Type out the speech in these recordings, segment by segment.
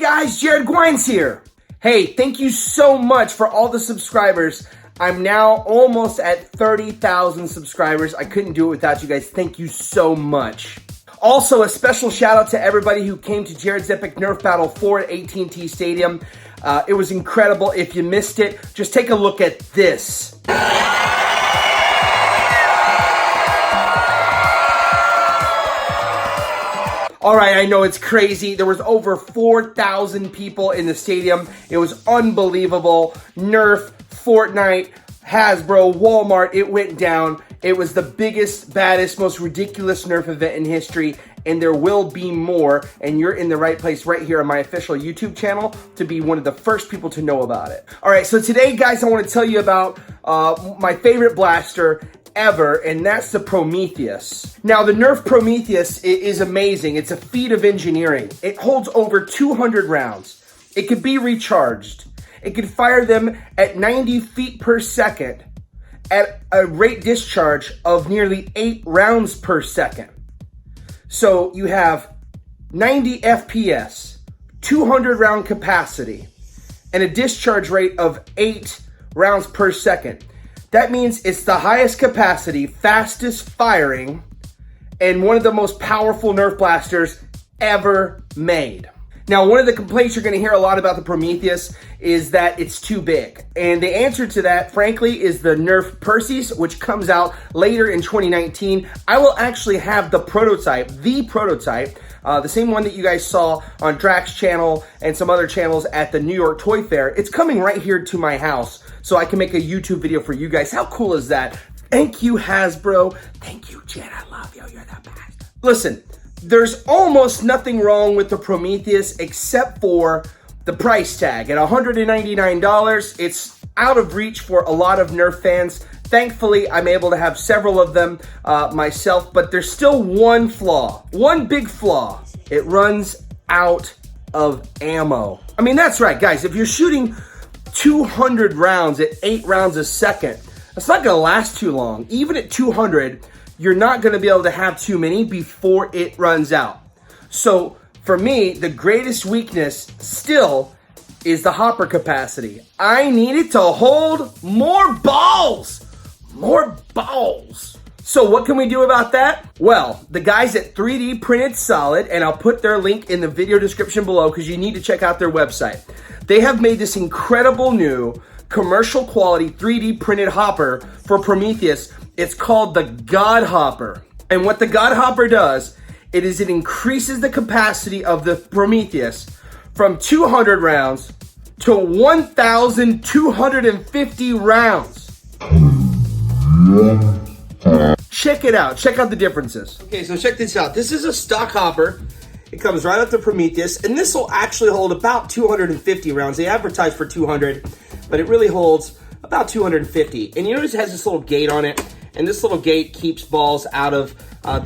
guys, Guynes here. Hey, thank you so much for all the subscribers. I'm now almost at 30,000 subscribers. I couldn't do it without you guys. Thank you so much. Also, a special shout out to everybody who came to Jared's Epic Nerf Battle 4 at AT&T Stadium. It was incredible. If you missed it, just take a look at this. All right, I know it's crazy. There was over 4,000 people in the stadium. It was unbelievable. Nerf, Fortnite, Hasbro, Walmart, it went down. It was the biggest, baddest, most ridiculous Nerf event in history, and there will be more, and you're in the right place right here on my official YouTube channel to be one of the first people to know about it. All right, so today, guys, I want to tell you about my favorite blaster ever, and that's the Prometheus. Now, the Nerf Prometheus is amazing. It's a feat of engineering. It holds over 200 rounds. It can be recharged. It can fire them at 90 feet per second at a rate discharge of nearly 8 rounds per second. So you have 90 FPS, 200 round capacity, and a discharge rate of 8 rounds per second. That means it's the highest capacity, fastest firing, and one of the most powerful Nerf blasters ever made. Now, one of the complaints you're going to hear a lot about the Prometheus is that it's too big. And the answer to that, frankly, is the Nerf Perseus, which comes out later in 2019. I will actually have the prototype, the same one that you guys saw on Drax's channel and some other channels at the New York Toy Fair. It's coming right here to my house so I can make a YouTube video for you guys. How cool is that? Thank you, Hasbro. Thank you, Jen. I love you. You're the best. Listen, there's almost nothing wrong with the Prometheus except for the price tag. At $199, it's out of reach for a lot of Nerf fans. Thankfully, I'm able to have several of them myself, but there's still one flaw, one big flaw. It runs out of ammo. I mean, that's right, guys. If you're shooting 200 rounds at 8 rounds a second, it's not gonna last too long. Even at 200, you're not gonna be able to have too many before it runs out. So for me, the greatest weakness still is the hopper capacity. I need it to hold more balls. More balls. So what can we do about that? Well, the guys at 3D Printed Solid, and I'll put their link in the video description below because you need to check out their website. They have made this incredible new commercial quality 3D printed hopper for Prometheus. It's called the God Hopper. And what the God Hopper does, it increases the capacity of the Prometheus from 200 rounds to 1,250 rounds. Check it out. Check out the differences. Okay, so check this out. This is a stock hopper. It comes right off the Prometheus, and this will actually hold about 250 rounds. They advertise for 200, but it really holds about 250. And you notice it has this little gate on it, and this little gate keeps balls out of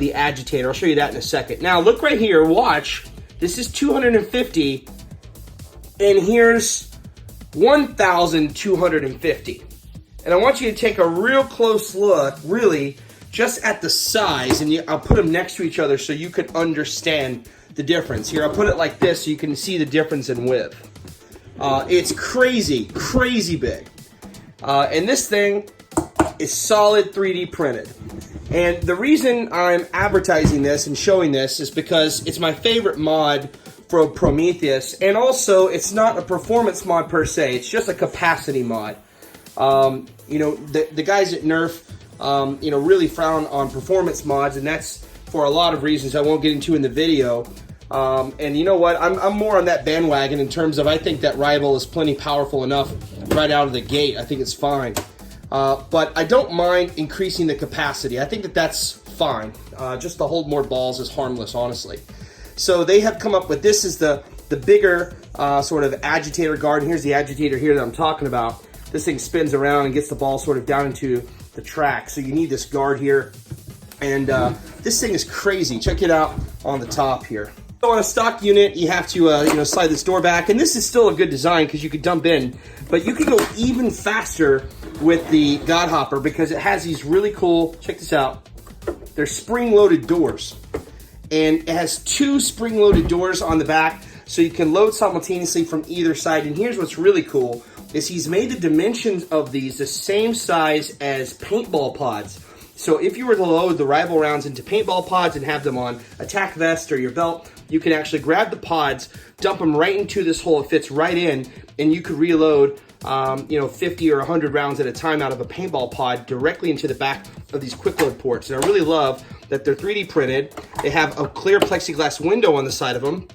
the agitator. I'll show you that in a second. Now, look right here. Watch. This is 250, and here's 1,250. And I want you to take a real close look, really, just at the size, and I'll put them next to each other so you can understand the difference. Here, I'll put it like this so you can see the difference in width. It's crazy, crazy big. And this thing is solid 3D printed. And the reason I'm advertising this and showing this is because it's my favorite mod for Prometheus, and also it's not a performance mod per se, it's just a capacity mod. You know, the guys at Nerf, you know, really frown on performance mods, and that's for a lot of reasons I won't get into in the video. And you know what? I'm more on that bandwagon in terms of I think that Rival is plenty powerful enough right out of the gate. I think it's fine. But I don't mind increasing the capacity. I think that that's fine. Just to hold more balls is harmless, honestly. So they have come up with, this is the bigger sort of agitator guard. And here's the agitator here that I'm talking about. This thing spins around and gets the ball sort of down into the track. So you need this guard here. And this thing is crazy. Check it out on the top here. So on a stock unit, you have to you know, slide this door back. And this is still a good design because you could dump in. But you can go even faster with the God Hopper because it has these really cool, check this out, they're spring-loaded doors. And it has 2 spring-loaded doors on the back so you can load simultaneously from either side. And here's what's really cool, is he's made the dimensions of these the same size as paintball pods. So if you were to load the rival rounds into paintball pods and have them on attack vest or your belt, you can actually grab the pods, dump them right into this hole. It fits right in, and you could reload 50 or 100 rounds at a time out of a paintball pod directly into the back of these quick load ports. And I really love that they're 3D printed. They have a clear plexiglass window on the side of them,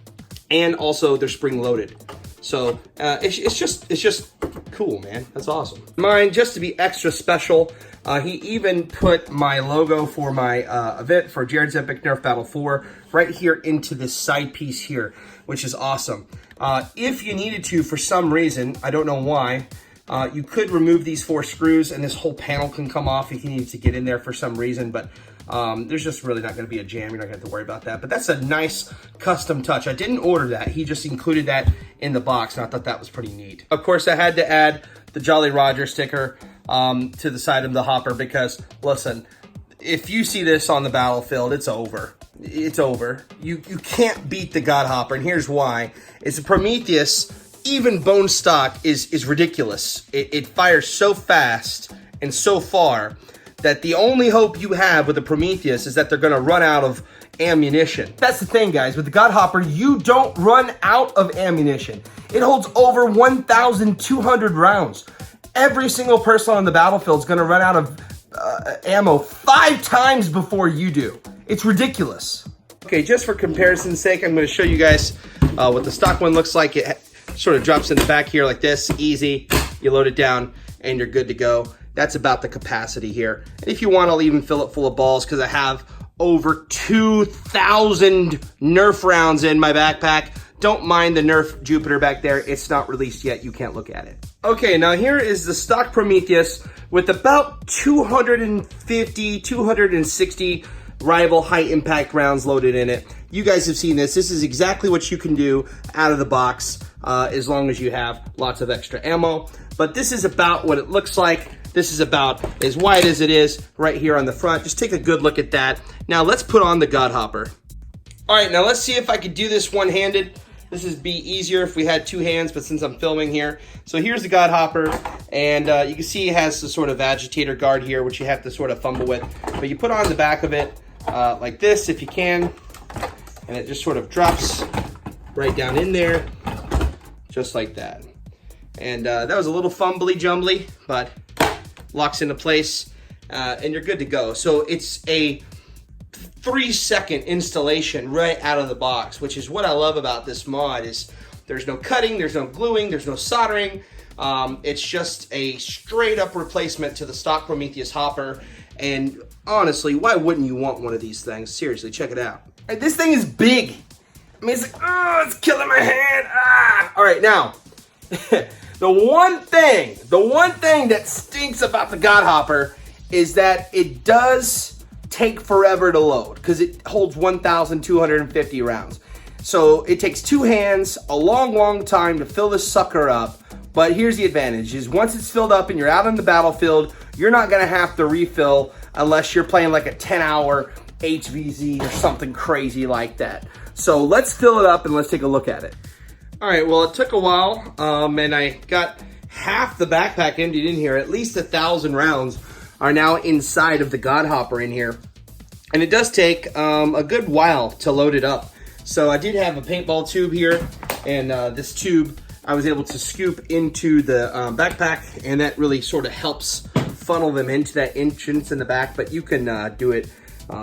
and also they're spring loaded. So it's just cool, man. That's awesome. Mine, just to be extra special, he even put my logo for my event for Jared's Epic Nerf Battle 4 right here into this side piece here, which is awesome. If you needed to, for some reason, I don't know why, you could remove these 4 screws and this whole panel can come off if you need to get in there for some reason, but there's just really not going to be a jam. You're not going to have to worry about that. But that's a nice custom touch. I didn't order that. He just included that in the box, and I thought that was pretty neat. Of course, I had to add the Jolly Roger sticker to the side of the hopper because, listen, if you see this on the battlefield, it's over. It's over. You can't beat the God Hopper, and here's why. It's a Prometheus, even bone stock, is ridiculous. It fires so fast and so far that the only hope you have with the Prometheus is that they're going to run out of ammunition. That's the thing, guys. With the God Hopper, you don't run out of ammunition. It holds over 1,200 rounds. Every single person on the battlefield is going to run out of ammo 5 times before you do. It's ridiculous. Okay, just for comparison's sake, I'm going to show you guys what the stock one looks like. It sort of drops in the back here like this, easy. You load it down and you're good to go. That's about the capacity here. And if you want, I'll even fill it full of balls because I have over 2,000 Nerf rounds in my backpack. Don't mind the Nerf Jupiter back there. It's not released yet. You can't look at it. Okay, now here is the stock Prometheus with about 250, 260 rival high impact rounds loaded in it. You guys have seen this. This is exactly what you can do out of the box as long as you have lots of extra ammo. But this is about what it looks like. This is about as wide as it is right here on the front. Just take a good look at that. Now let's put on the God Hopper. All right, now let's see if I could do this one-handed. This would be easier if we had 2 hands, but since I'm filming here. So here's the God Hopper, and you can see it has the sort of agitator guard here, which you have to sort of fumble with. But you put on the back of it like this if you can, and it just sort of drops right down in there, just like that. And that was a little fumbly-jumbly, but locks into place, and you're good to go. So it's a 3-second installation right out of the box, which is what I love about this mod. Is there's no cutting, there's no gluing, there's no soldering. It's just a straight up replacement to the stock Prometheus hopper. And honestly, why wouldn't you want one of these things? Seriously, check it out. And this thing is big. I mean, it's like, oh, it's killing my hand. Ah. All right, now, the one thing that stinks about the God Hopper is that it does take forever to load because it holds 1,250 rounds. So it takes 2 hands, a long time to fill this sucker up. But here's the advantage, is once it's filled up and you're out on the battlefield, you're not gonna have to refill unless you're playing like a 10-hour HVZ or something crazy like that. So let's fill it up and let's take a look at it. All right, well, it took a while, and I got half the backpack emptied in here. At least 1,000 rounds are now inside of the God Hopper in here. And it does take a good while to load it up. So I did have a paintball tube here, and this tube I was able to scoop into the backpack, and that really sort of helps funnel them into that entrance in the back, but you can do it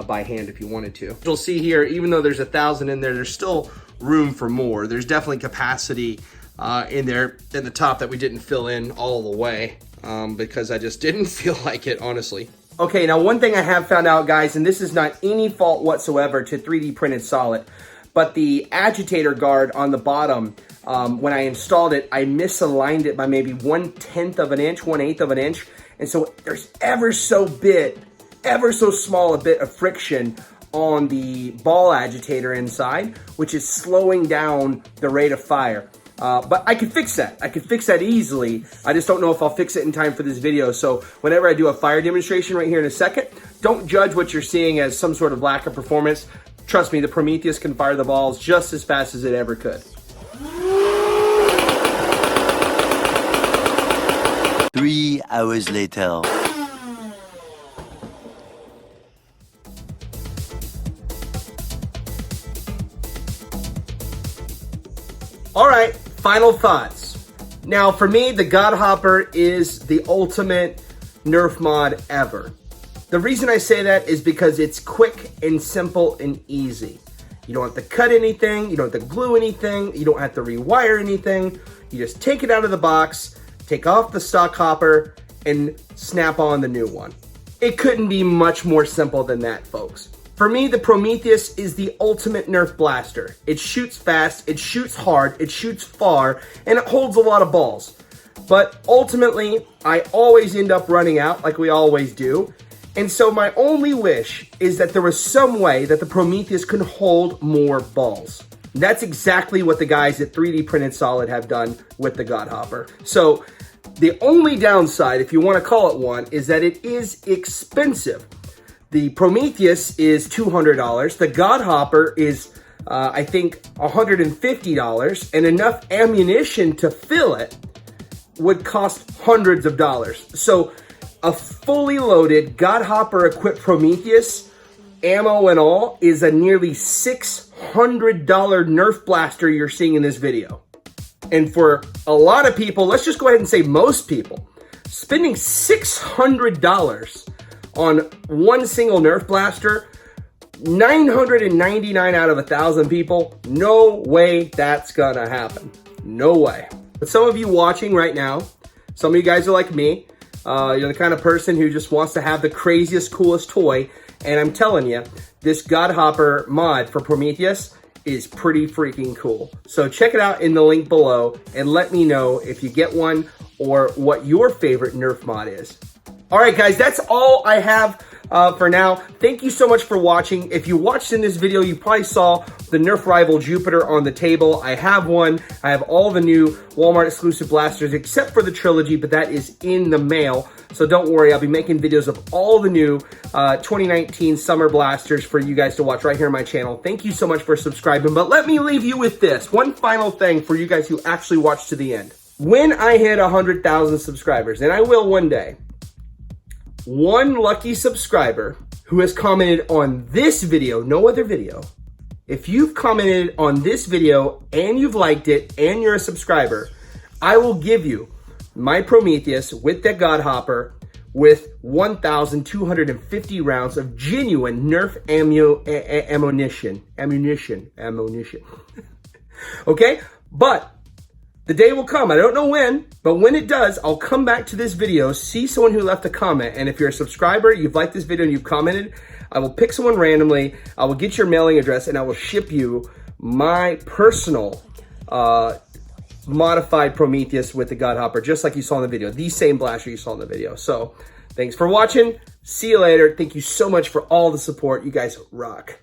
by hand if you wanted to. You'll see here, even though there's 1,000 in there, there's still room for more. There's definitely capacity in there at the top that we didn't fill in all the way because I just didn't feel like it, honestly. Okay, now one thing I have found out, guys, and this is not any fault whatsoever to 3D printed solid, but the agitator guard on the bottom, when I installed it, I misaligned it by maybe 1/10 of an inch, 1/8 of an inch. And so there's ever so small a bit of friction on the ball agitator inside, which is slowing down the rate of fire. But I could fix that. I could fix that easily. I just don't know if I'll fix it in time for this video. So whenever I do a fire demonstration right here in a second, don't judge what you're seeing as some sort of lack of performance. Trust me, the Prometheus can fire the balls just as fast as it ever could. 3 hours later. All right, final thoughts. Now, for me, the Godhopper is the ultimate Nerf mod ever. The reason I say that is because it's quick and simple and easy. You don't have to cut anything, you don't have to glue anything, you don't have to rewire anything. You just take it out of the box, take off the stock hopper, and snap on the new one. It couldn't be much more simple than that, folks. For me, the Prometheus is the ultimate Nerf blaster. It shoots fast, it shoots hard, it shoots far, and it holds a lot of balls. But ultimately, I always end up running out, like we always do. And so my only wish is that there was some way that the Prometheus could hold more balls. And that's exactly what the guys at 3D Printed Solid have done with the Godhopper. So the only downside, if you want to call it one, is that it is expensive. The Prometheus is $200. The Godhopper is, I think, $150. And enough ammunition to fill it would cost hundreds of dollars. So a fully loaded Godhopper equipped Prometheus, ammo and all, is a nearly $600 Nerf blaster you're seeing in this video. And for a lot of people, let's just go ahead and say most people, spending $600 on one single Nerf blaster, 999 out of 1,000 people, no way that's gonna happen. No way. But some of you watching right now, some of you guys are like me. You're the kind of person who just wants to have the craziest, coolest toy. And I'm telling you, this Godhopper mod for Prometheus is pretty freaking cool. So check it out in the link below and let me know if you get one or what your favorite Nerf mod is. All right, guys, that's all I have for now. Thank you so much for watching. If you watched in this video, you probably saw the Nerf Rival Jupiter on the table. I have one. I have all the new Walmart exclusive blasters except for the Trilogy, but that is in the mail. So don't worry, I'll be making videos of all the new 2019 summer blasters for you guys to watch right here on my channel. Thank you so much for subscribing, but let me leave you with this. One final thing for you guys who actually watch to the end. When I hit 100,000 subscribers, and I will one day, one lucky subscriber who has commented on this video, no other video, if you've commented on this video and you've liked it and you're a subscriber, I will give you my Prometheus with the Godhopper with 1,250 rounds of genuine Nerf ammunition. Okay? But the day will come. I don't know when, but when it does, I'll come back to this video, see someone who left a comment, and if you're a subscriber, you've liked this video and you've commented, I will pick someone randomly, I will get your mailing address, and I will ship you my personal modified Prometheus with the Godhopper, just like you saw in the video, the same blaster you saw in the video. So thanks for watching. See you later. Thank you so much for all the support. You guys rock.